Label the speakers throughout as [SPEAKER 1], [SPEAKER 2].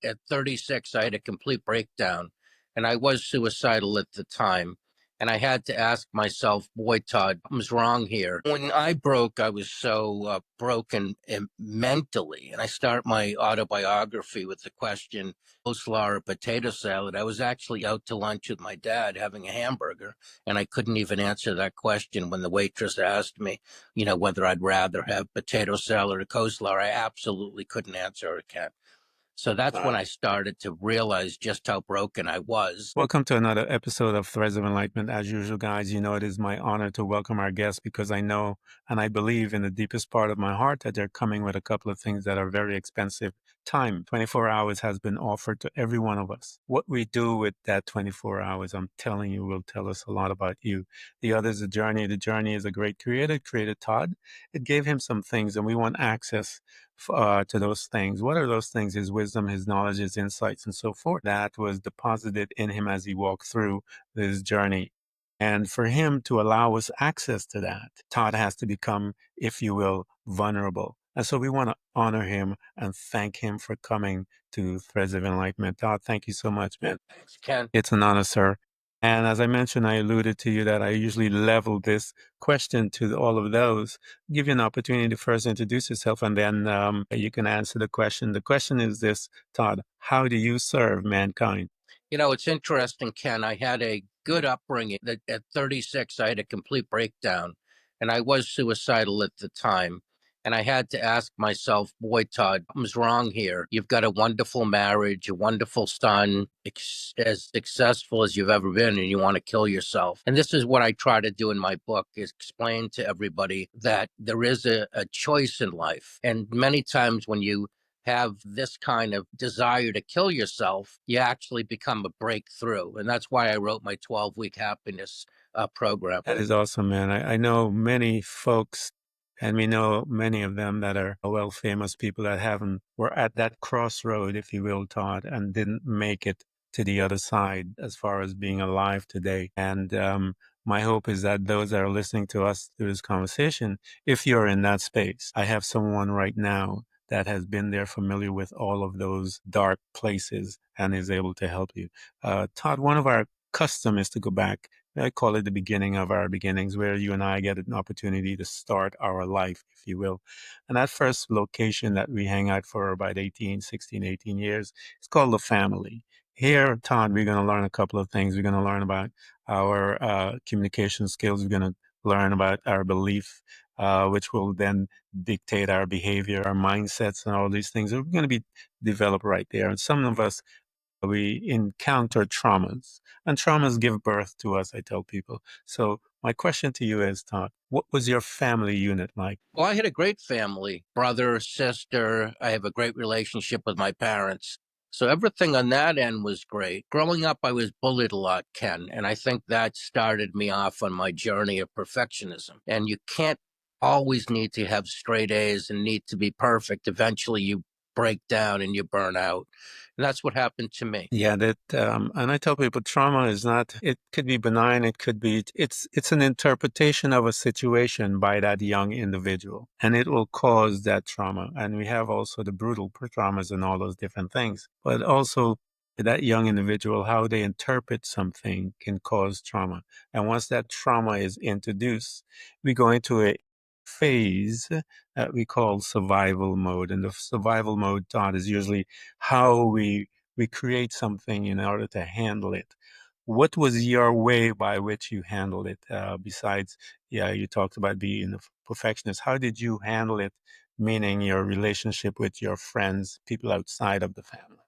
[SPEAKER 1] at 36, I had a complete breakdown, and I was suicidal at the time. And I had to ask myself, boy, Todd, what was wrong here? When I broke, I was so broken mentally. And I start my autobiography with the question, coleslaw or potato salad. I was actually out to lunch with my dad having a hamburger, and I couldn't even answer that question when the waitress asked me, whether I'd rather have potato salad or coleslaw. I absolutely couldn't answer it, Ken. So that's when I started to realize just how broken I was.
[SPEAKER 2] Welcome to another episode of Threads of Enlightenment. As usual, guys, it is my honor to welcome our guests because I know and I believe in the deepest part of my heart that they're coming with a couple of things that are very expensive. Time, 24 hours has been offered to every one of us. What we do with that 24 hours, I'm telling you, will tell us a lot about you. The other is the journey. The journey is a great creator, created Todd. It gave him some things, and we want access to those things. What are those things? His wisdom, his knowledge, his insights, and so forth. That was deposited in him as he walked through this journey. And for him to allow us access to that, Todd has to become, if you will, vulnerable. And so we want to honor him and thank him for coming to Threads of Enlightenment. Todd, thank you so much, man.
[SPEAKER 1] Thanks, Ken.
[SPEAKER 2] It's an honor, sir. And as I mentioned, I alluded to you that I usually level this question to all of those. Give you an opportunity to first introduce yourself, and then you can answer the question. The question is this, Todd: how do you serve mankind?
[SPEAKER 1] It's interesting, Ken. I had a good upbringing. At 36, I had a complete breakdown, and I was suicidal at the time. And I had to ask myself, boy, Todd, what was wrong here? You've got a wonderful marriage, a wonderful son, as successful as you've ever been, and you want to kill yourself. And this is what I try to do in my book, is explain to everybody that there is a choice in life. And many times when you have this kind of desire to kill yourself, you actually become a breakthrough. And that's why I wrote my 12-week happiness program.
[SPEAKER 2] That is awesome, man. I know many folks, and we know many of them that are well famous people that haven't were at that crossroad, if you will, Todd, and didn't make it to the other side as far as being alive today. And my hope is that those that are listening to us through this conversation, if you're in that space, I have someone right now that has been there, familiar with all of those dark places, and is able to help you. Todd, one of our custom is to go back. I call it the beginning of our beginnings, where you and I get an opportunity to start our life, if you will. And that first location that we hang out for about 18 years, it's called the family. Here, Todd, we're going to learn a couple of things. We're going to learn about our communication skills. We're going to learn about our belief, which will then dictate our behavior, our mindsets, and all these things are going to be developed right there. And some of us, we encounter traumas, and traumas give birth to us, I tell people. So my question to you is, Todd, what was your family unit like?
[SPEAKER 1] Well, I had a great family, brother, sister. I have a great relationship with my parents. So everything on that end was great. Growing up, I was bullied a lot, Ken. And I think that started me off on my journey of perfectionism. And you can't always need to have straight A's and need to be perfect. Eventually, you break down and you burn out. And that's what happened to me.
[SPEAKER 2] Yeah, and I tell people trauma is not, it could be benign. It could be, it's an interpretation of a situation by that young individual, and it will cause that trauma. And we have also the brutal traumas and all those different things, but also that young individual, how they interpret something can cause trauma. And once that trauma is introduced, we go into a phase that we call survival mode. And the survival mode, Todd, is usually how we create something in order to handle it. What was your way by which you handled it? Besides, yeah, you talked about being a perfectionist. How did you handle it? Meaning your relationship with your friends, people outside of the family.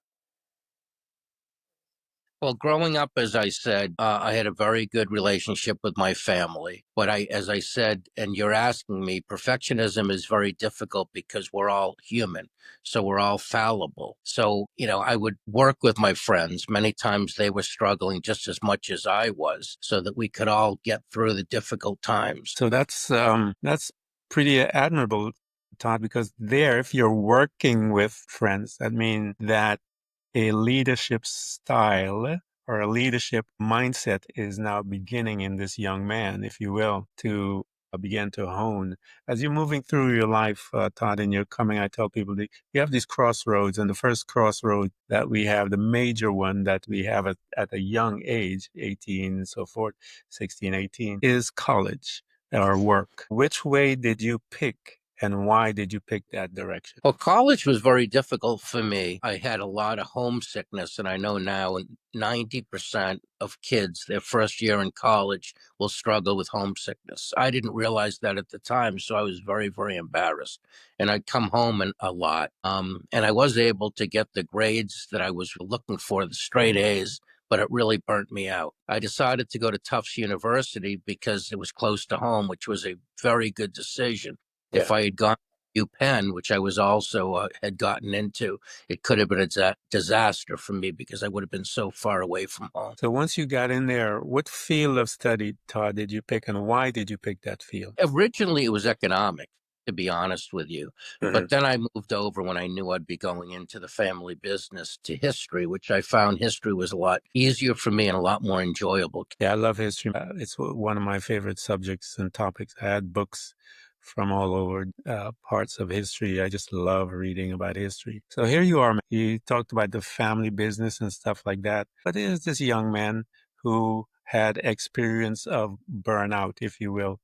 [SPEAKER 1] Well, growing up, as I said, I had a very good relationship with my family. But as I said, and you're asking me, perfectionism is very difficult because we're all human. So we're all fallible. So, I would work with my friends. Many times they were struggling just as much as I was so that we could all get through the difficult times.
[SPEAKER 2] So that's pretty admirable, Todd, because there, if you're working with friends, that means that a leadership style or a leadership mindset is now beginning in this young man, if you will, to began to hone. As you're moving through your life, Todd, and you're coming, I tell people that you have these crossroads, and the first crossroad that we have, the major one that we have at a young age, 18 and so forth, 16, 18, is college or work. Which way did you pick, and why did you pick that direction?
[SPEAKER 1] Well, college was very difficult for me. I had a lot of homesickness, and I know now 90% of kids, their first year in college, will struggle with homesickness. I didn't realize that at the time, so I was very, very embarrassed. And I'd come home a lot. And I was able to get the grades that I was looking for, the straight A's, but it really burnt me out. I decided to go to Tufts University because it was close to home, which was a very good decision. If
[SPEAKER 2] Yeah.
[SPEAKER 1] I had gone UPenn, which I was also had gotten into, it could have been a disaster for me because I would have been so far away from home.
[SPEAKER 2] So once you got in there, what field of study, Todd, did you pick, and why did you pick that field?
[SPEAKER 1] Originally, it was economics, to be honest with you. But then I moved over when I knew I'd be going into the family business to history, which I found history was a lot easier for me and a lot more enjoyable.
[SPEAKER 2] Yeah, I love history. It's one of my favorite subjects and topics. I had books from all over parts of history. I just love reading about history. So here you are, man. You talked about the family business and stuff like that. But there's this young man who had experience of burnout, if you will,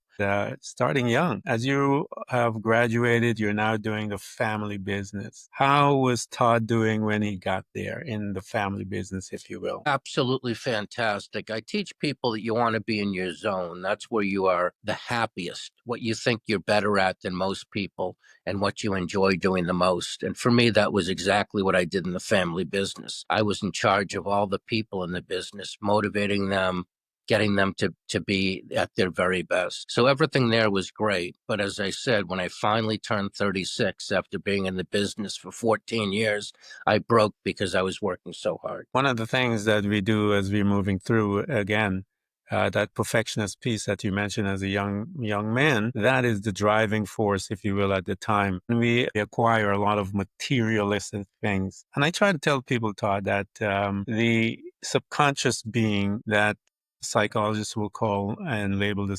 [SPEAKER 2] starting young. As you have graduated, you're now doing the family business. How was Todd doing when he got there in the family business, if you will?
[SPEAKER 1] Absolutely fantastic. I teach people that you want to be in your zone. That's where you are the happiest, what you think you're better at than most people, and what you enjoy doing the most. And for me, that was exactly what I did in the family business. I was in charge of all the people in the business, motivating them, getting them to be at their very best. So everything there was great. But as I said, when I finally turned 36 after being in the business for 14 years, I broke because I was working so hard.
[SPEAKER 2] One of the things that we do as we're moving through, again, that perfectionist piece that you mentioned as a young man, that is the driving force, if you will, at the time. We acquire a lot of materialistic things. And I try to tell people, Todd, that the subconscious being that psychologists will call and label the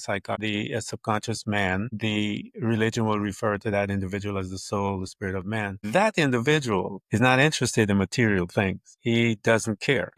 [SPEAKER 2] subconscious man. The religion will refer to that individual as the soul, the spirit of man. That individual is not interested in material things. He doesn't care.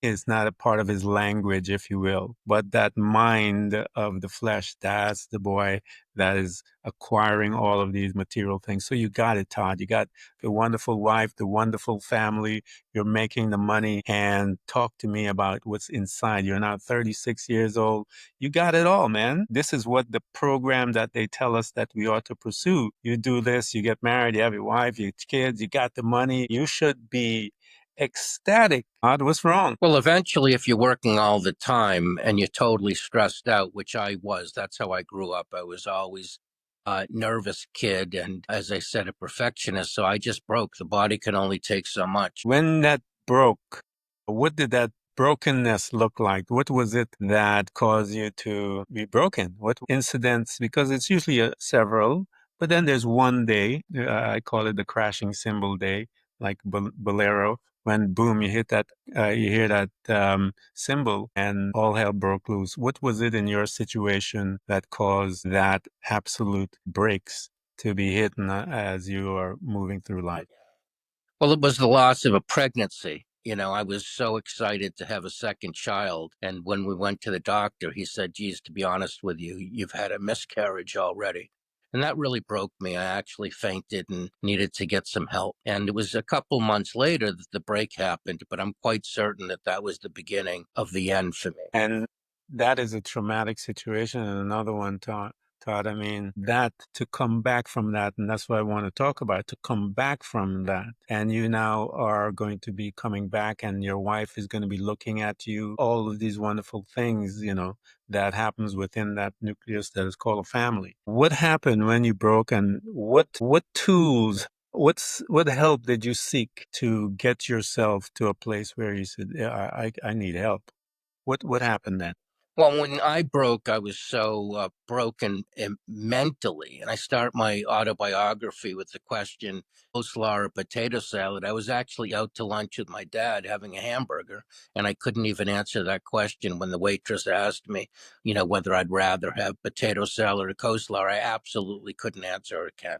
[SPEAKER 2] It's not a part of his language, if you will. But that mind of the flesh, that's the boy that is acquiring all of these material things. So you got it, Todd. You got the wonderful wife, the wonderful family. You're making the money, and talk to me about what's inside. You're now 36 years old. You got it all, man. This is what the program that they tell us that we ought to pursue. You do this, you get married, you have your wife, your kids, you got the money. You should be ecstatic. Todd, what's wrong?
[SPEAKER 1] Well, eventually, if you're working all the time and you're totally stressed out, which I was, that's how I grew up. I was always a nervous kid. And as I said, a perfectionist. So I just broke. The body can only take so much.
[SPEAKER 2] When that broke, what did that brokenness look like? What was it that caused you to be broken? What incidents? Because it's usually several, but then there's one day, I call it the crashing cymbal day, like Bolero, when boom, you hear that cymbal and all hell broke loose. What was it in your situation that caused that absolute breaks to be hidden as you are moving through life?
[SPEAKER 1] Well, it was the loss of a pregnancy. I was so excited to have a second child. And when we went to the doctor, he said, geez, to be honest with you, you've had a miscarriage already. And that really broke me. I actually fainted and needed to get some help. And it was a couple months later that the break happened, but I'm quite certain that that was the beginning of the end for me.
[SPEAKER 2] And that is a traumatic situation. And another one, Todd, I mean, that to come back from that, and that's what I want to talk about, to come back from that. And you now are going to be coming back, and your wife is going to be looking at you, all of these wonderful things, that happens within that nucleus that is called a family. What happened when you broke, and what tools, what help did you seek to get yourself to a place where you said, yeah, I need help? What happened then?
[SPEAKER 1] Well, when I broke, I was so broken mentally, and I start my autobiography with the question, coleslaw or potato salad. I was actually out to lunch with my dad having a hamburger, and I couldn't even answer that question when the waitress asked me, whether I'd rather have potato salad or coleslaw. I absolutely couldn't answer it, Ken.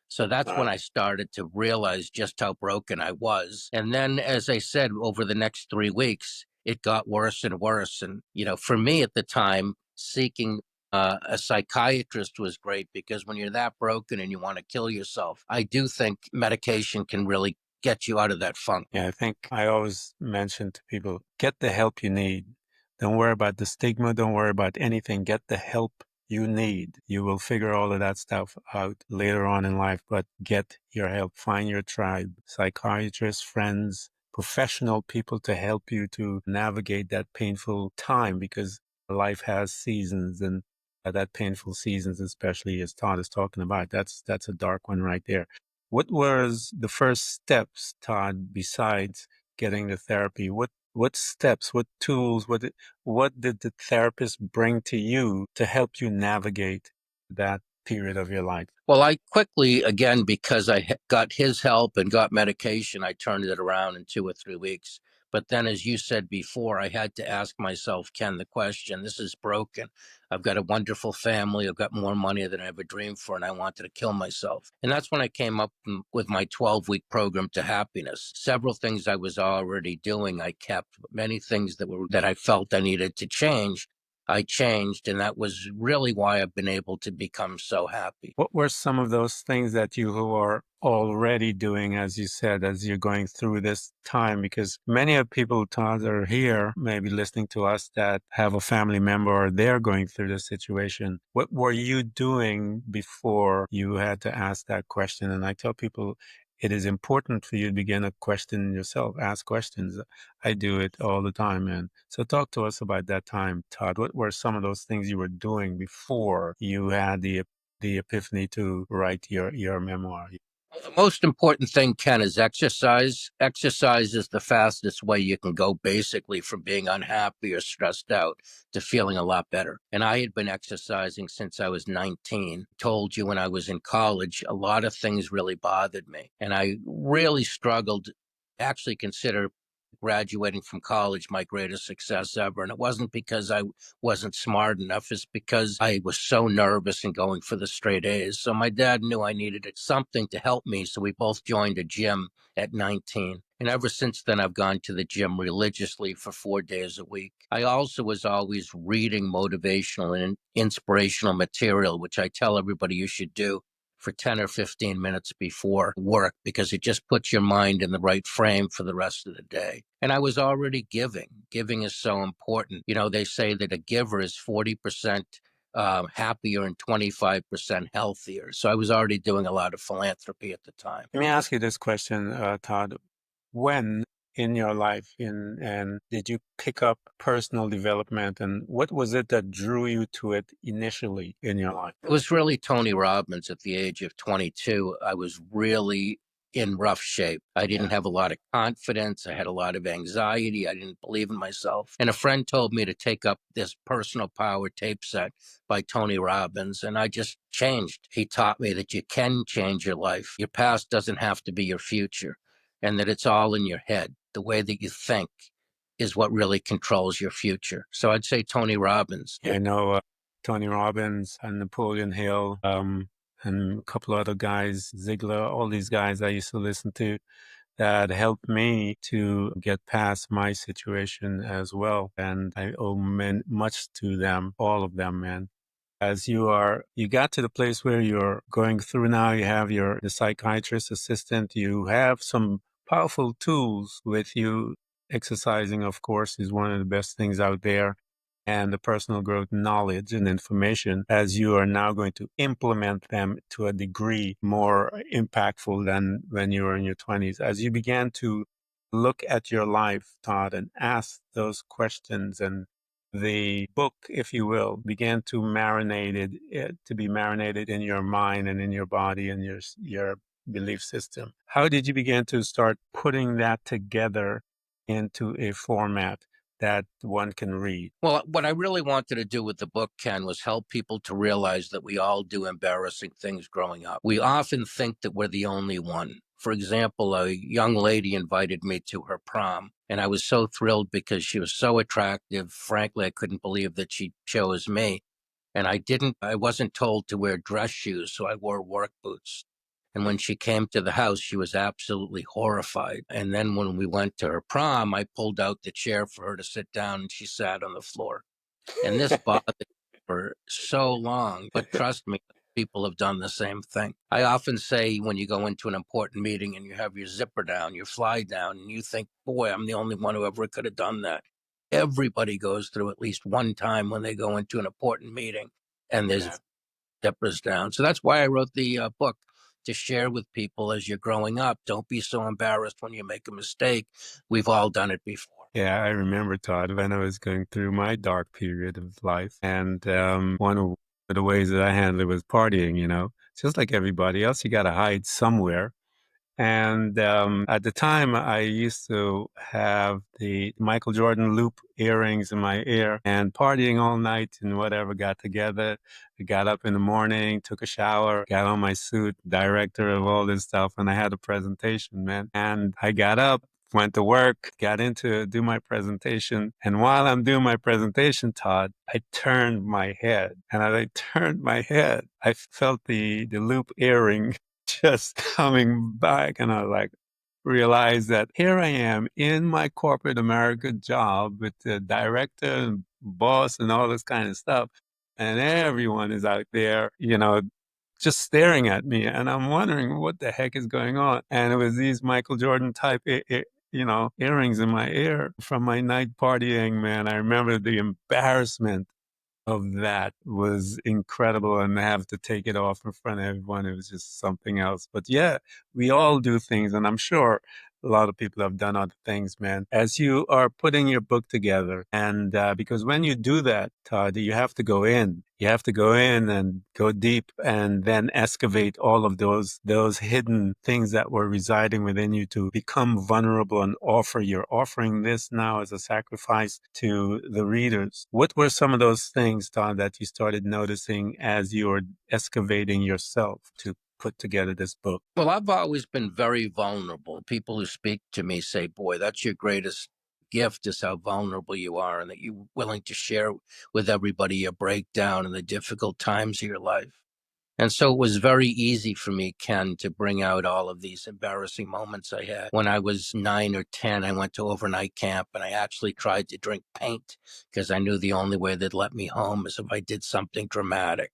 [SPEAKER 1] So that's when I started to realize just how broken I was. And then, as I said, over the next 3 weeks, it got worse and worse. And, for me at the time, seeking a psychiatrist was great because when you're that broken and you want to kill yourself, I do think medication can really get you out of that funk.
[SPEAKER 2] Yeah, I think I always mention to people, get the help you need. Don't worry about the stigma. Don't worry about anything. Get the help you need. You will figure all of that stuff out later on in life, but get your help. Find your tribe, psychiatrists, friends, professional people to help you to navigate that painful time because life has seasons and that painful seasons, especially as Todd is talking about, that's a dark one right there. What was the first steps, Todd, besides getting the therapy? What steps, what tools, what did the therapist bring to you to help you navigate that period of your life?
[SPEAKER 1] Well, I quickly, again, because I got his help and got medication, I turned it around in 2 or 3 weeks. But then, as you said before, I had to ask myself, Ken, the question, this is broken. I've got a wonderful family. I've got more money than I ever dreamed for, and I wanted to kill myself. And that's when I came up with my 12-week program to happiness. Several things I was already doing, I kept, but many things that I felt I needed to change. I changed, and that was really why I've been able to become so happy.
[SPEAKER 2] What were some of those things that you who are already doing, as you said, as you're going through this time? Because many of people, Todd, are here, maybe listening to us that have a family member or they're going through this situation. What were you doing before you had to ask that question? And I tell people it is important for you to begin to question yourself, ask questions. I do it all the time, man. So talk to us about that time, Todd. What were some of those things you were doing before you had the epiphany to write your memoir?
[SPEAKER 1] The most important thing, Ken, is exercise. Exercise is the fastest way you can go basically from being unhappy or stressed out to feeling a lot better. And I had been exercising since I was 19. Told you when I was in college, a lot of things really bothered me. And I really struggled, actually consider graduating from college my greatest success ever. And it wasn't because I wasn't smart enough, it's because I was so nervous and going for the straight A's. So my dad knew I needed something to help me. So we both joined a gym at 19. And ever since then, I've gone to the gym religiously for 4 days a week. I also was always reading motivational and inspirational material, which I tell everybody you should do for 10 or 15 minutes before work because it just puts your mind in the right frame for the rest of the day. And I was already giving. Giving is so important. They say that a giver is 40% happier and 25% healthier. So I was already doing a lot of philanthropy at the time.
[SPEAKER 2] Let me ask you this question, Todd. When in your life and did you pick up personal development and what was it that drew you to it initially in your life?
[SPEAKER 1] It was really Tony Robbins at the age of 22. I was really in rough shape. I didn't
[SPEAKER 2] Yeah.
[SPEAKER 1] have a lot of confidence. I had a lot of anxiety. I didn't believe in myself. And a friend told me to take up this personal power tape set by Tony Robbins. And I just changed. He taught me that you can change your life. Your past doesn't have to be your future, and that it's all in your head. The way that you think is what really controls your future. So I'd say Tony Robbins.
[SPEAKER 2] I know Tony Robbins and Napoleon Hill, and a couple other guys, Ziegler, all these guys I used to listen to that helped me to get past my situation as well. And I owe much to them, all of them, man. As you got to the place where you're going through now, you have the psychiatrist assistant, you have some powerful tools with you. Exercising, of course, is one of the best things out there. And the personal growth knowledge and information as you are now going to implement them to a degree more impactful than when you were in your 20s. As you began to look at your life, Todd, and ask those questions and the book, if you will, began to to be marinated in your mind and in your body and your belief system. How did you begin to start putting that together into a format that one can read?
[SPEAKER 1] Well, what I really wanted to do with the book, Ken, was help people to realize that we all do embarrassing things growing up. We often think that we're the only one. For example, a young lady invited me to her prom, and I was so thrilled because she was so attractive. Frankly, I couldn't believe that she chose me. And I wasn't told to wear dress shoes, so I wore work boots. And when she came to the house, she was absolutely horrified. And then when we went to her prom, I pulled out the chair for her to sit down, and she sat on the floor. And this bothered me for so long. But trust me, people have done the same thing. I often say when you go into an important meeting and you have your zipper down, your fly down, and you think, boy, I'm the only one who ever could have done that. Everybody goes through at least one time when they go into an important meeting and
[SPEAKER 2] Yeah.
[SPEAKER 1] there's zippers down. So that's why I wrote the book, to share with people as you're growing up. Don't be so embarrassed when you make a mistake. We've all done it before.
[SPEAKER 2] Yeah, I remember, Todd, when I was going through my dark period of life. And one of the ways that I handled it was partying, just like everybody else, you got to hide somewhere. And at the time, I used to have the Michael Jordan loop earrings in my ear and partying all night and whatever, got together. I got up in the morning, took a shower, got on my suit, director of all this stuff, and I had a presentation, man. And I got up, went to work, got into do my presentation. And while I'm doing my presentation, Todd, I turned my head. And as I turned my head, I felt the loop earring just coming back. And I like realized that here I am in my corporate America job with the director and boss and all this kind of stuff. And everyone is out there, just staring at me. And I'm wondering what the heck is going on. And it was these Michael Jordan type, earrings in my ear from my night partying, man. I remember the embarrassment of that was incredible, and have to take it off in front of everyone. It was just something else. But yeah, we all do things, and I'm sure a lot of people have done other things, man. As you are putting your book together, and because when you do that, Todd, you have to go in. You have to go in and go deep, and then excavate all of those hidden things that were residing within you to become vulnerable and offer. You're offering this now as a sacrifice to the readers. What were some of those things, Todd, that you started noticing as you were excavating yourself to put together this book?
[SPEAKER 1] Well, I've always been very vulnerable. People who speak to me say, boy, that's your greatest gift, is how vulnerable you are, and that you're willing to share with everybody your breakdown and the difficult times of your life. And so it was very easy for me, Ken, to bring out all of these embarrassing moments I had. When I was 9 or 10, I went to overnight camp, and I actually tried to drink paint because I knew the only way they'd let me home is if I did something dramatic.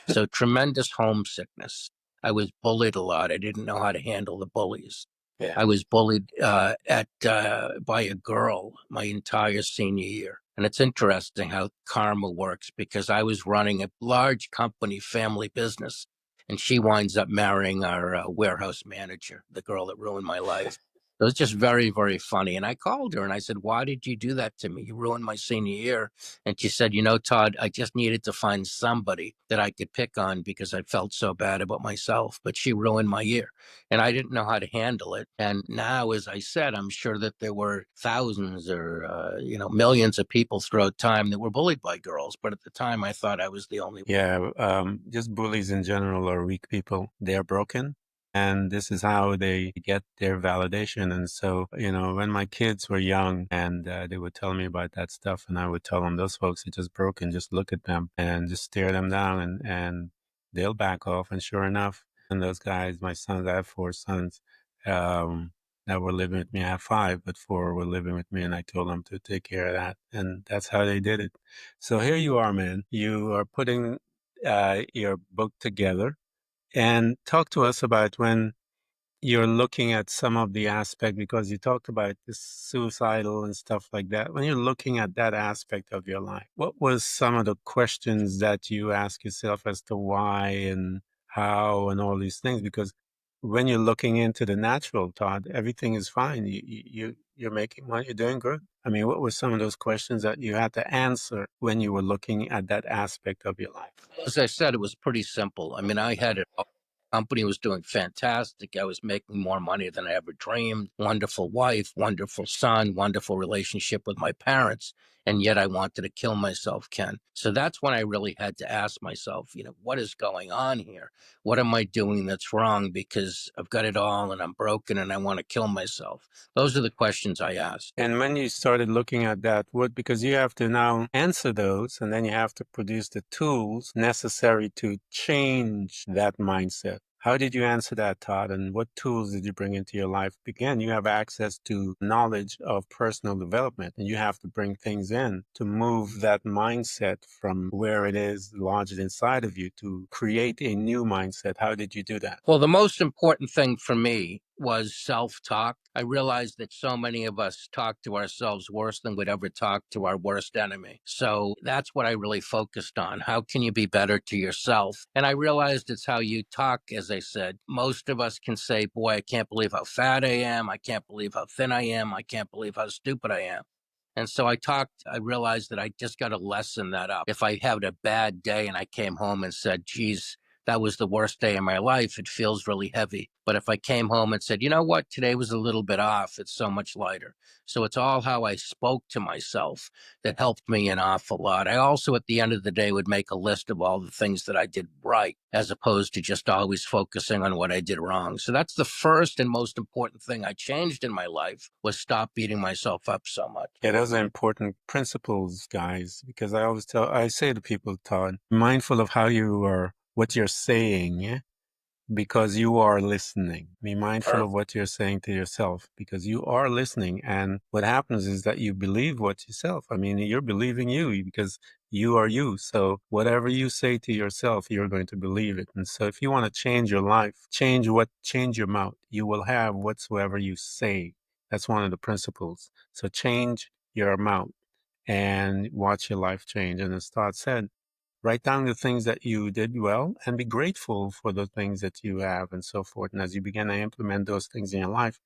[SPEAKER 1] So tremendous homesickness. I was bullied a lot. I didn't know how to handle the bullies.
[SPEAKER 2] Yeah.
[SPEAKER 1] I was bullied by a girl my entire senior year. And it's interesting how karma works, because I was running a large company family business, and she winds up marrying our warehouse manager, the girl that ruined my life. It was just very, very funny. And I called her and I said, why did you do that to me? You ruined my senior year. And she said, Todd, I just needed to find somebody that I could pick on because I felt so bad about myself. But she ruined my year, and I didn't know how to handle it. And now, as I said, I'm sure that there were thousands or millions of people throughout time that were bullied by girls. But at the time, I thought I was the only one.
[SPEAKER 2] Yeah, just bullies in general are weak people. They're broken, and this is how they get their validation. And so, when my kids were young and they would tell me about that stuff, and I would tell them, those folks are just broken. Just look at them and just stare them down, and they'll back off. And sure enough, and those guys, my sons, I have 4 sons. That were living with me. I have 5, but 4 were living with me, and I told them to take care of that. And that's how they did it. So here you are, man. You are putting your book together, and talk to us about when you're looking at some of the aspect, because you talked about this suicidal and stuff like that. When you're looking at that aspect of your life, what was some of the questions that you ask yourself as to why and how and all these things? Because when you're looking into the natural, Todd, everything is fine. You're making money, you're doing good. I mean, what were some of those questions that you had to answer when you were looking at that aspect of your life?
[SPEAKER 1] As I said, it was pretty simple. I mean, I had it all. Company was doing fantastic. I was making more money than I ever dreamed. Wonderful wife, wonderful son, wonderful relationship with my parents. And yet I wanted to kill myself, Ken. So that's when I really had to ask myself, what is going on here? What am I doing that's wrong? Because I've got it all and I'm broken and I want to kill myself. Those are the questions I asked.
[SPEAKER 2] And when you started looking at that, because you have to now answer those, and then you have to produce the tools necessary to change that mindset. How did you answer that, Todd? And what tools did you bring into your life? Again, you have access to knowledge of personal development, and you have to bring things in to move that mindset from where it is lodged inside of you to create a new mindset. How did you do that?
[SPEAKER 1] Well, the most important thing for me was self-talk. I realized that so many of us talk to ourselves worse than we'd ever talk to our worst enemy. So that's what I really focused on. How can you be better to yourself? And I realized it's how you talk, as I said. Most of us can say, boy, I can't believe how fat I am. I can't believe how thin I am. I can't believe how stupid I am. And so I realized that I just got to lessen that up. If I had a bad day and I came home and said, geez, that was the worst day of my life, it feels really heavy. But if I came home and said, you know what, today was a little bit off, it's so much lighter. So it's all how I spoke to myself that helped me an awful lot. I also, at the end of the day, would make a list of all the things that I did right, as opposed to just always focusing on what I did wrong. So that's the first and most important thing I changed in my life, was stop beating myself up so much.
[SPEAKER 2] Yeah, those are important principles, guys, because I say to people, Todd, mindful of how you are, what you're saying, yeah? Because you are listening. Be mindful of what you're saying to yourself because you are listening. And what happens is that you believe what yourself. I mean, you're believing you because you are you. So whatever you say to yourself, you're going to believe it. And so if you want to change your life, change your mouth. You will have whatsoever you say. That's one of the principles. So change your mouth and watch your life change. And as Todd said, write down the things that you did well and be grateful for the things that you have and so forth. And as you begin to implement those things in your life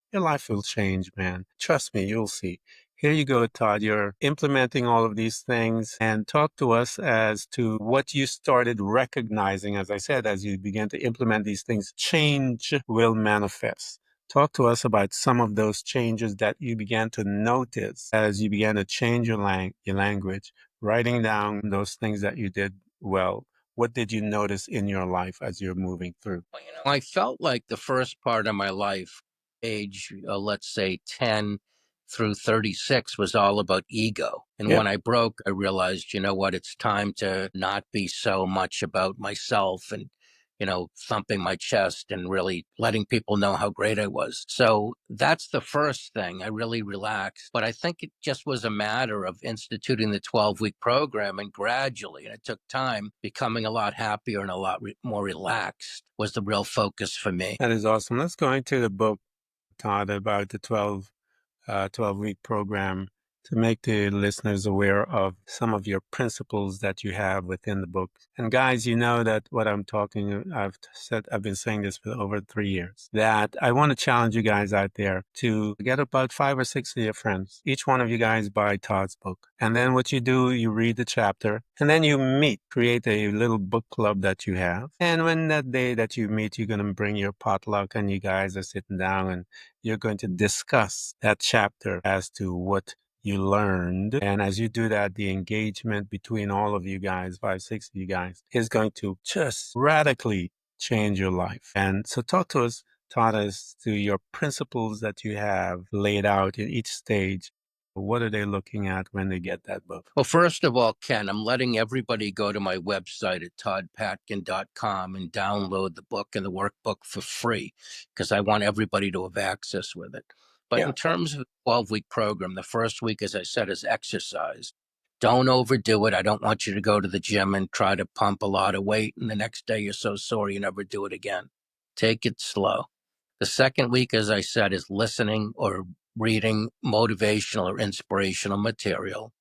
[SPEAKER 2] will change, man. Trust me, you'll see. Here you go, Todd. You're implementing all of these things and talk to us as to what you started recognizing. As I said, as you begin to implement these things, change will manifest. Talk to us about some of those changes that you began to notice as you began to change your language, writing down those things that you did well. What did you notice in your life as you're moving through?
[SPEAKER 1] Well, I felt like the first part of my life, age, let's say 10 through 36, was all about ego. And
[SPEAKER 2] Yeah.
[SPEAKER 1] when I broke, I realized, you know what, it's time to not be so much about myself and, thumping my chest and really letting people know how great I was. So that's the first thing. I really relaxed. But I think it just was a matter of instituting the 12-week program and gradually, and it took time, becoming a lot happier and a lot more relaxed was the real focus for me.
[SPEAKER 2] That is awesome. Let's go into the book, Todd, about the 12-week program to make the listeners aware of some of your principles that you have within the book. And guys, you know that what I've been saying this for over 3 years, that I want to challenge you guys out there to get about 5 or 6 of your friends. Each one of you guys buy Todd's book. And then what you do, you read the chapter and then you create a little book club that you have. And when that day that you meet, you're going to bring your potluck and you guys are sitting down and you're going to discuss that chapter as to what you learned. And as you do that, the engagement between all of you guys, 5, 6 of you guys, is going to just radically change your life. And so talk to us, Todd, as to your principles that you have laid out in each stage. What are they looking at when they get that book?
[SPEAKER 1] Well, first of all, Ken, I'm letting everybody go to my website at toddpatkin.com and download the book and the workbook for free because I want everybody to have access with it. But
[SPEAKER 2] Yeah.
[SPEAKER 1] in terms of the 12-week program, the first week, as I said, is exercise. Don't overdo it. I don't want you to go to the gym and try to pump a lot of weight, and the next day you're so sore you never do it again. Take it slow. The second week, as I said, is listening or reading motivational or inspirational material.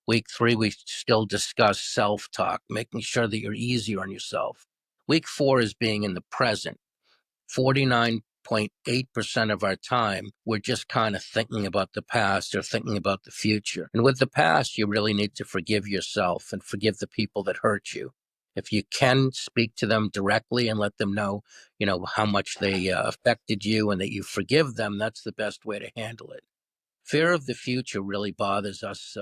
[SPEAKER 1] Week 3, we still discuss self-talk, making sure that you're easier on yourself. Week 4 is being in the present. 49.8% of our time, we're just kind of thinking about the past or thinking about the future. And with the past, you really need to forgive yourself and forgive the people that hurt you. If you can speak to them directly and let them know, how much they affected you and that you forgive them, that's the best way to handle it. Fear of the future really bothers us,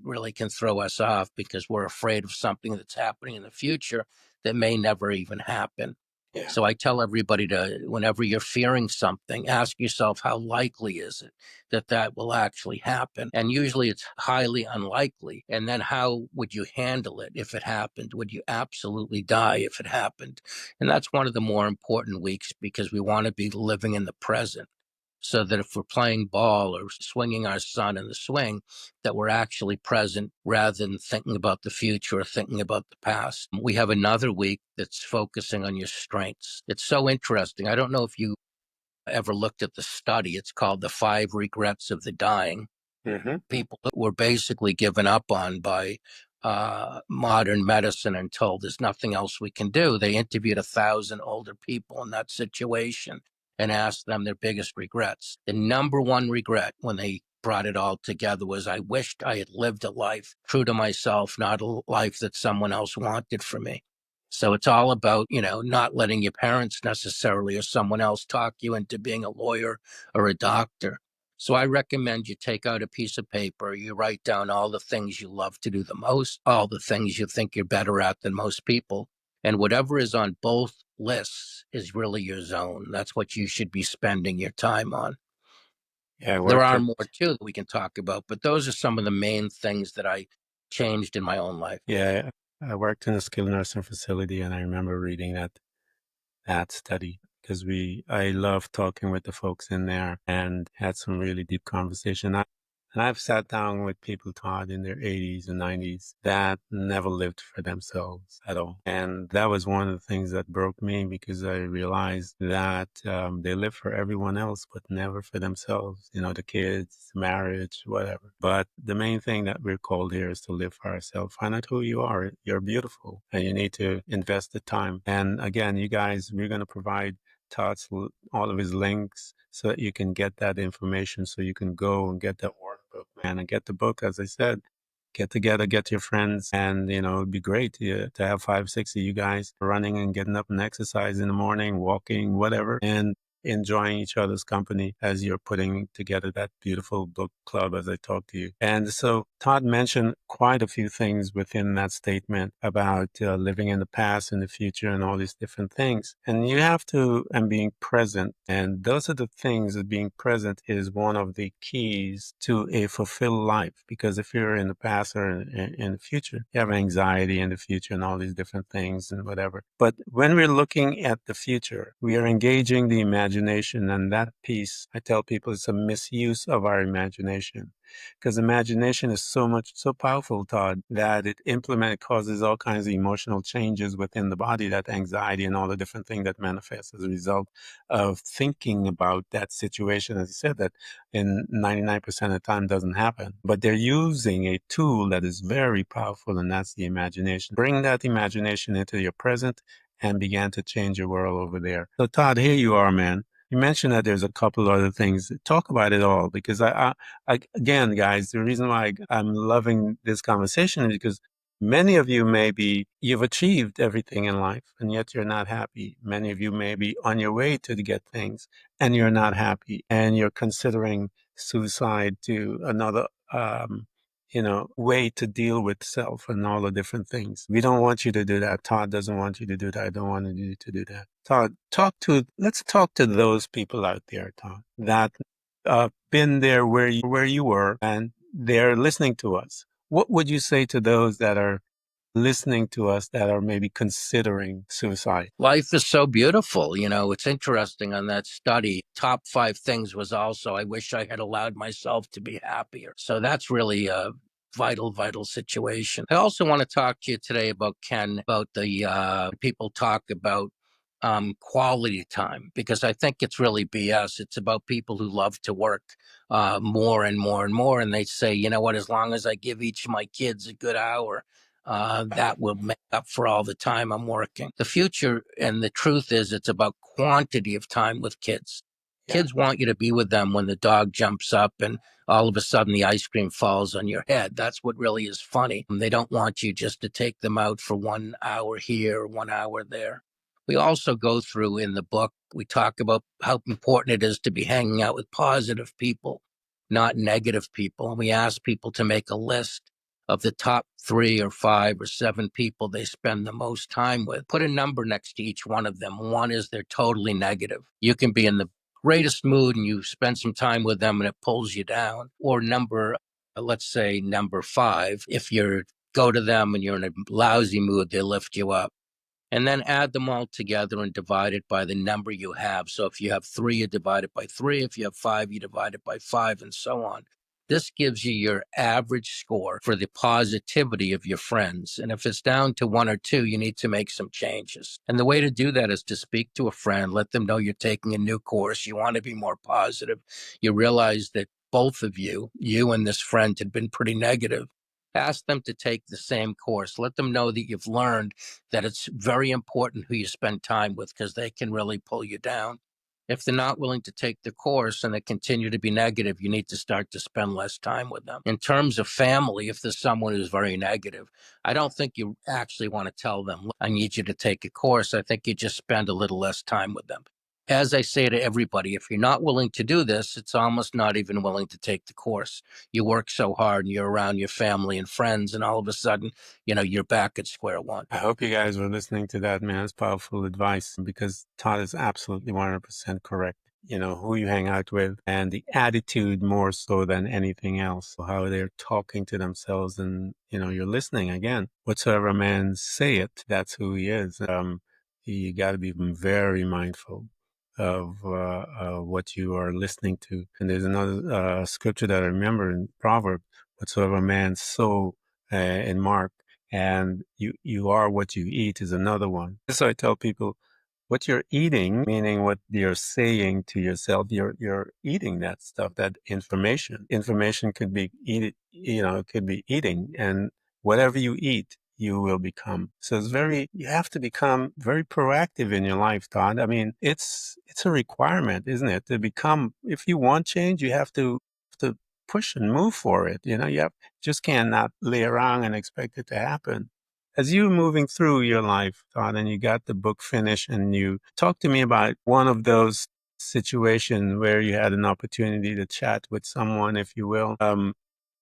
[SPEAKER 1] really can throw us off because we're afraid of something that's happening in the future that may never even happen.
[SPEAKER 2] Yeah.
[SPEAKER 1] So I tell everybody to, whenever you're fearing something, ask yourself, how likely is it that that will actually happen? And usually it's highly unlikely. And then how would you handle it if it happened? Would you absolutely die if it happened? And that's one of the more important weeks because we want to be living in the present, so that if we're playing ball or swinging our son in the swing, that we're actually present rather than thinking about the future or thinking about the past. We have another week that's focusing on your strengths. It's so interesting. I don't know if you ever looked at the study. It's called The Five Regrets of the Dying.
[SPEAKER 2] Hmm.
[SPEAKER 1] People that were basically given up on by modern medicine and told there's nothing else we can do. They interviewed 1,000 older people in that situation and asked them their biggest regrets. The number one regret when they brought it all together was, I wished I had lived a life true to myself, not a life that someone else wanted for me. So it's all about, not letting your parents necessarily or someone else talk you into being a lawyer or a doctor. So I recommend you take out a piece of paper, you write down all the things you love to do the most, all the things you think you're better at than most people. And whatever is on both lists is really your zone. That's what you should be spending your time on.
[SPEAKER 2] Yeah, I
[SPEAKER 1] There
[SPEAKER 2] worked
[SPEAKER 1] are
[SPEAKER 2] at
[SPEAKER 1] more too that we can talk about, but those are some of the main things that I changed in my own life.
[SPEAKER 2] yeah, I worked in a skilled nursing facility, and I remember reading that study because I love talking with the folks in there and had some really deep conversation. And I've sat down with people, Todd, in their 80s and 90s that never lived for themselves at all. And that was one of the things that broke me because I realized that they live for everyone else, but never for themselves, the kids, marriage, whatever. But the main thing that we're called here is to live for ourselves. Find out who you are. You're beautiful and you need to invest the time. And again, you guys, we're going to provide Todd's all of his links so that you can get that information, so you can go and get that workbook, man, and get the book. As I said, get together, get your friends, and it'd be great to have 5, 6 of you guys running and getting up and exercise in the morning, walking, whatever, and enjoying each other's company as you're putting together that beautiful book club as I talk to you. And so Todd mentioned quite a few things within that statement about living in the past and the future and all these different things. And you have to, and being present. And those are the things that being present is one of the keys to a fulfilled life. Because if you're in the past or in the future, you have anxiety in the future and all these different things and whatever. But when we're looking at the future, we are engaging the imagination. And that piece, I tell people, it's a misuse of our imagination. Because imagination is so powerful, Todd, that it causes all kinds of emotional changes within the body, that anxiety and all the different things that manifest as a result of thinking about that situation. As I said, that in 99% of the time doesn't happen. But they're using a tool that is very powerful, and that's the imagination. Bring that imagination into your present and begin to change your world over there. So, Todd, here you are, man. You mentioned that there's a couple other things. Talk about it all, because again, guys, the reason why I'm loving this conversation is because many of you you've achieved everything in life and yet you're not happy. Many of you may be on your way to get things and you're not happy, and you're considering suicide to another, way to deal with self and all the different things. We don't want you to do that. Todd doesn't want you to do that. I don't want you to do that. Todd, let's talk to those people out there, Todd, that been there where you were and they're listening to us. What would you say to those that are listening to us that are maybe considering suicide?
[SPEAKER 1] Life is so beautiful. It's interesting on that study. Top five things was also, I wish I had allowed myself to be happier. So that's really a vital, vital situation. I also want to talk to you today about, Ken, about the people talk about quality time, because I think it's really BS. It's about people who love to work more and more and more. And they say, you know what, as long as I give each of my kids a good hour, that will make up for all the time I'm working. The future and the truth is, it's about quantity of time with kids. Kids want you to be with them when the dog jumps up and all of a sudden the ice cream falls on your head. That's what really is funny. They don't want you just to take them out for 1 hour here, 1 hour there. We also go through in the book, we talk about how important it is to be hanging out with positive people, not negative people. And we ask people to make a list of the top 3 or 5 or 7 people they spend the most time with. Put a number next to each one of them. One is they're totally negative. You can be in the greatest mood and you spend some time with them and it pulls you down. Or let's say number 5, if you go to them and you're in a lousy mood, they lift you up. And then add them all together and divide it by the number you have. So if you have 3, you divide it by 3. If you have 5, you divide it by 5, and so on. This gives you your average score for the positivity of your friends. And if it's down to 1 or 2, you need to make some changes. And the way to do that is to speak to a friend, let them know you're taking a new course, you want to be more positive. You realize that both of you and this friend, had been pretty negative. Ask them to take the same course. Let them know that you've learned that it's very important who you spend time with, because they can really pull you down. If they're not willing to take the course and they continue to be negative, you need to start to spend less time with them. In terms of family, if there's someone who's very negative, I don't think you actually want to tell them, I need you to take a course. I think you just spend a little less time with them. As I say to everybody, if you're not willing to do this, it's almost not even willing to take the course. You work so hard and you're around your family and friends, and all of a sudden, you're back at square one.
[SPEAKER 2] I hope you guys were listening to that, man. It's powerful advice because Todd is absolutely 100% correct. Who you hang out with and the attitude more so than anything else, how they're talking to themselves. And, you're listening again. Whatsoever a man saith, that's who he is. You got to be very mindful of what you are listening to. And there's another scripture that I remember in Proverbs, whatsoever a man sow in Mark, and you are what you eat is another one. So I tell people, what you're eating, meaning what you're saying to yourself, you're eating that stuff, that information. Information could be it could be eating, and whatever you eat, you will become. So you have to become very proactive in your life, Todd. I mean, it's a requirement, isn't it? To become, if you want change, you have to push and move for it. Just cannot lay around and expect it to happen. As you moving through your life, Todd, and you got the book finished, and you talk to me about one of those situations where you had an opportunity to chat with someone, if you will,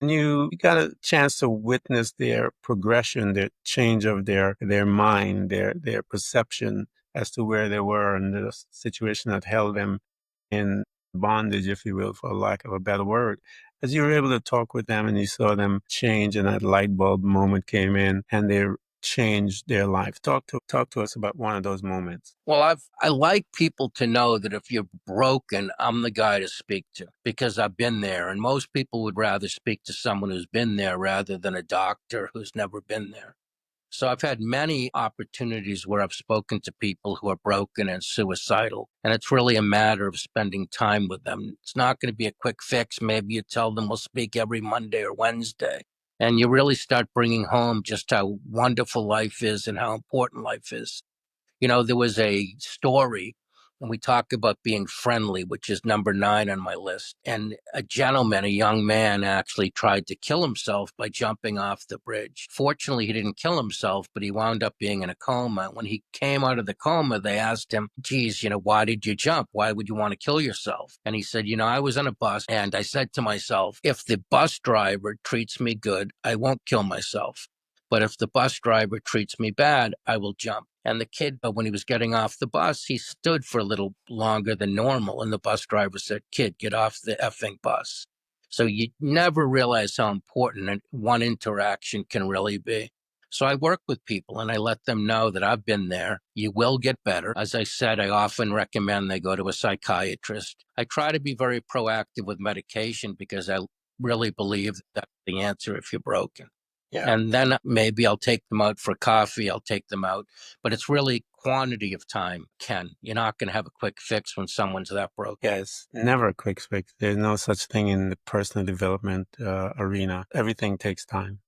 [SPEAKER 2] and you got a chance to witness their progression, their change of their mind, their perception as to where they were and the situation that held them in bondage, if you will, for lack of a better word. As you were able to talk with them and you saw them change and that light bulb moment came in and they changed their life. Talk to us about one of those moments.
[SPEAKER 1] Well, I like people to know that if you're broken, I'm the guy to speak to, because I've been there. And most people would rather speak to someone who's been there rather than a doctor who's never been there. So I've had many opportunities where I've spoken to people who are broken and suicidal, and it's really a matter of spending time with them. It's not going to be a quick fix. Maybe you tell them we'll speak every Monday or Wednesday, and you really start bringing home just how wonderful life is and how important life is. There was a story, and we talk about being friendly, which is number 9 on my list. And a gentleman, a young man, actually tried to kill himself by jumping off the bridge. Fortunately, he didn't kill himself, but he wound up being in a coma. When he came out of the coma, they asked him, geez, why did you jump? Why would you want to kill yourself? And he said, I was on a bus and I said to myself, if the bus driver treats me good, I won't kill myself. But if the bus driver treats me bad, I will jump. And the kid, when he was getting off the bus, he stood for a little longer than normal. And the bus driver said, kid, get off the effing bus. So you never realize how important one interaction can really be. So I work with people and I let them know that I've been there. You will get better. As I said, I often recommend they go to a psychiatrist. I try to be very proactive with medication because I really believe that's the answer if you're broken.
[SPEAKER 2] Yeah.
[SPEAKER 1] And then maybe I'll take them out for coffee. I'll take them out. But it's really quantity of time, Ken. You're not going to have a quick fix when someone's that broke.
[SPEAKER 2] Yeah, it's never a quick fix. There's no such thing in the personal development arena. Everything takes time.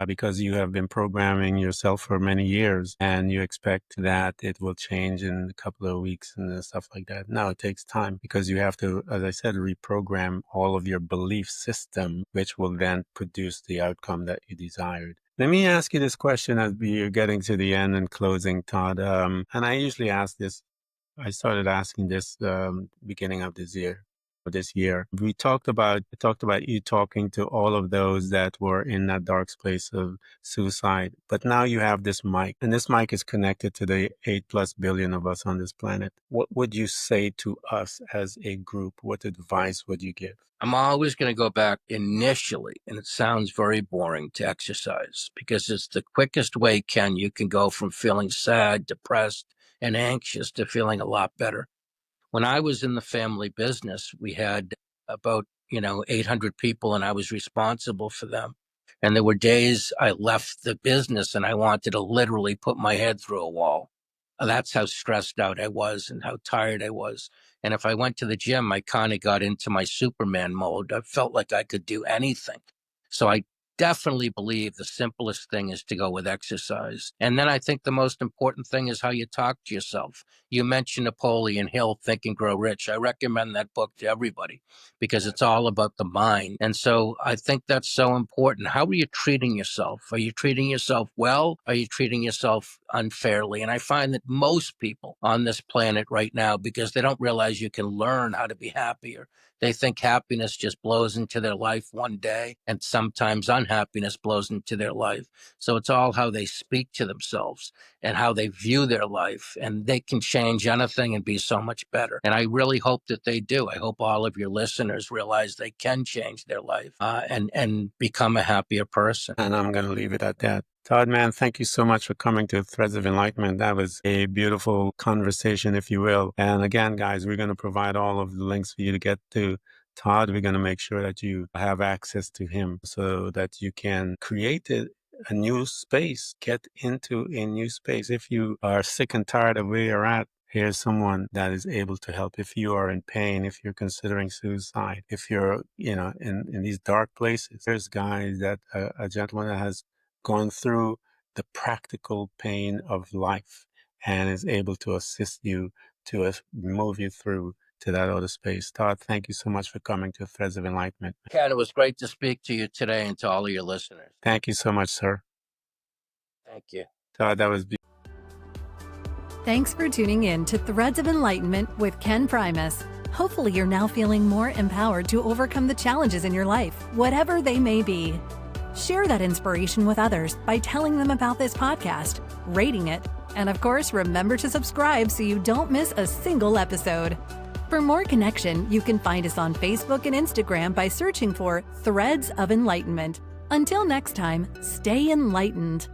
[SPEAKER 2] because you have been programming yourself for many years and you expect that it will change in a couple of weeks and stuff like that. No, it takes time because you have to, as I said, reprogram all of your belief system, which will then produce the outcome that you desired. Let me ask you this question as we're getting to the end and closing, Todd. And I usually ask this, I started asking this beginning of this year. We talked about you talking to all of those that were in that dark space of suicide. But now you have this mic, and this mic is connected to the 8+ billion of us on this planet. What would you say to us as a group? What advice would you give?
[SPEAKER 1] I'm always going to go back initially, and it sounds very boring, to exercise, because it's the quickest way, Ken, you can go from feeling sad, depressed, and anxious to feeling a lot better. When I was in the family business, we had about 800 people, and I was responsible for them. And there were days I left the business and I wanted to literally put my head through a wall. That's how stressed out I was and how tired I was. And if I went to the gym, I kind of got into my Superman mode. I felt like I could do anything. So I definitely believe the simplest thing is to go with exercise. And then I think the most important thing is how you talk to yourself. You mentioned Napoleon Hill, Think and Grow Rich. I recommend that book to everybody because it's all about the mind. And so I think that's so important. How are you treating yourself? Are you treating yourself well? Are you treating yourself unfairly? And I find that most people on this planet right now, because they don't realize you can learn how to be happier, they think happiness just blows into their life one day, and sometimes unhappiness blows into their life. So it's all how they speak to themselves and how they view their life, and they can change anything and be so much better. And I really hope that they do. I hope all of your listeners realize they can change their life and become a happier person.
[SPEAKER 2] And I'm going to leave it at that. Todd, man, thank you so much for coming to Threads of Enlightenment. That was a beautiful conversation, if you will. And again, guys, we're going to provide all of the links for you to get to Todd. We're going to make sure that you have access to him so that you can create a new space, get into a new space. If you are sick and tired of where you're at, here's someone that is able to help. If you are in pain, if you're considering suicide, if you're, in these dark places, there's guys that a gentleman that has gone through the practical pain of life and is able to assist you to move you through to that other space. Todd, thank you so much for coming to Threads of Enlightenment.
[SPEAKER 1] Ken, it was great to speak to you today and to all of your listeners.
[SPEAKER 2] Thank you so much, sir.
[SPEAKER 1] Thank you.
[SPEAKER 2] Todd, that was
[SPEAKER 3] Thanks for tuning in to Threads of Enlightenment with Ken Primus. Hopefully you're now feeling more empowered to overcome the challenges in your life, whatever they may be. Share that inspiration with others by telling them about this podcast, rating it, and of course, remember to subscribe so you don't miss a single episode. For more connection, you can find us on Facebook and Instagram by searching for Threads of Enlightenment. Until next time, stay enlightened.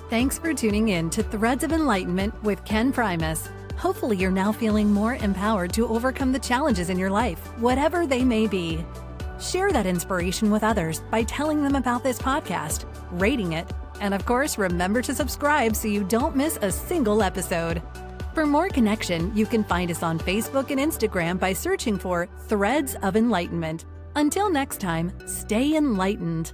[SPEAKER 3] Thanks for tuning in to Threads of Enlightenment with Ken Primus. Hopefully you're now feeling more empowered to overcome the challenges in your life, whatever they may be. Share that inspiration with others by telling them about this podcast, rating it, and of course, remember to subscribe so you don't miss a single episode. For more connection, you can find us on Facebook and Instagram by searching for Threads of Enlightenment. Until next time, stay enlightened.